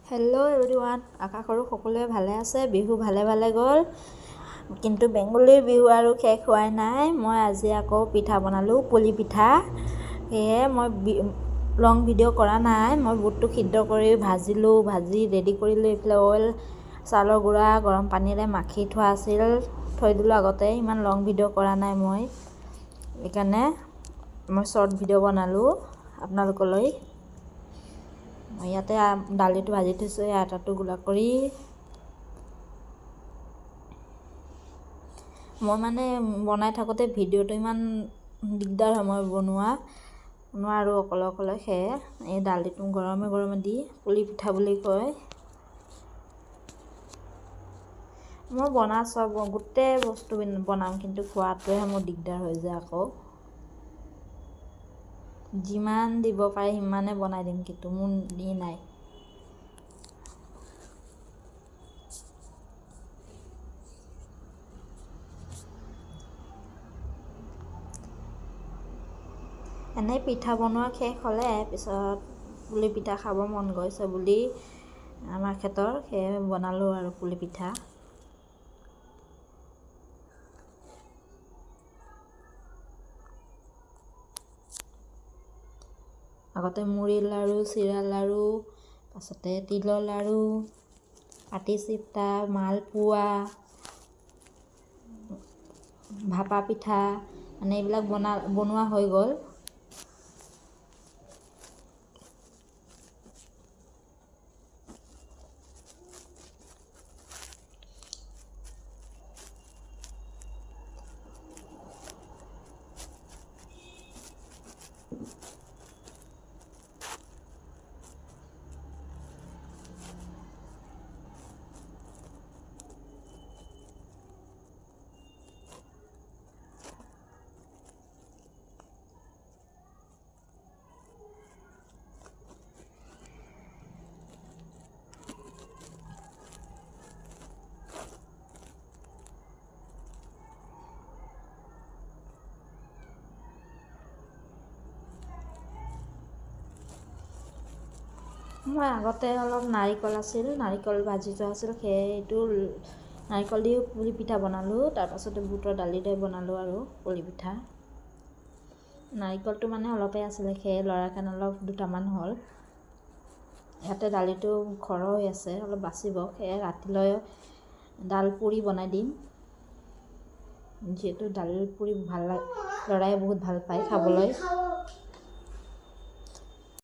Hello' everyone, আশা কৰোঁ সকলোৱে ভালে আছে। বিহু ভালে গ'ল, কিন্তু বেংগলীৰ বিহু আৰু শেষ হোৱাই নাই। মই আজি আকৌ পিঠা বনালোঁ, পুলি পিঠা। সেয়ে মই লং ভিডিঅ' কৰা নাই। মই বুটটো সিদ্ধ কৰি ভাজিলোঁ, ভাজি ৰেডি কৰিলোঁ। এইফালে অইল, চাউলৰ গুড়া গৰম পানীৰে মাখি থোৱা আছিল, থৈ দিলোঁ আগতে। ইমান লং ভিডিঅ' কৰা নাই মই, সেইকাৰণে মই শ্বৰ্ট ভিডিঅ' বনালোঁ আপোনালোকলৈ। ইয়াতে দালিটো ভাজি থৈছোঁ, আটাটো গুড়া কৰি। মই মানে বনাই থাকোঁতে ভিডিঅ'টো ইমান দিগদাৰ হয় মই বনোৱা আৰু অকলে সেয়ে এই দালিটো গৰমে দি পুলি পিঠা বুলি কয়। মই চব গোটেই বস্তু বনাম, কিন্তু খোৱাটোহে মোৰ দিগদাৰ হৈ যায় আকৌ। যিমান দিব পাৰে সিমানে বনাই দিম, কিন্তু মোৰ নাই। এনেই পিঠা বনোৱা শেষ হ'লে পিছত পুলি পিঠা খাব মন গৈছে বুলি আমাৰ ক্ষেত্ৰৰ, সেয়ে বনালোঁ আৰু পুলি পিঠা। আগতে মুড়িৰ লাড়ু, চিৰা লাড়ু, পাছতে তিলৰ লাড়ু, পাটি চিপ্তা, মালপোৱা, ভাপা পিঠা, মানে এইবিলাক বনোৱা হৈ গ'ল। মই আগতে অলপ নাৰিকল আছিল, নাৰিকল ভাজি থোৱা আছিল, সেয়ে এইটো নাৰিকল দি পুলি পিঠা বনালোঁ। তাৰপাছতে বুটৰ দালিৰে বনালোঁ আৰু পুলি পিঠা। নাৰিকলটো মানে অলপেই আছিলে, সেয়ে লৰাৰ কাৰণে অলপ দুটামান হ'ল। ইয়াতে দালিটো ঘৰ হৈ আছে, অলপ বাচিব, সেয়ে ৰাতিলৈ দাল পুৰি বনাই দিম। যিহেতু দাল পুৰি লৰাই বহুত ভাল পায় খাবলৈ।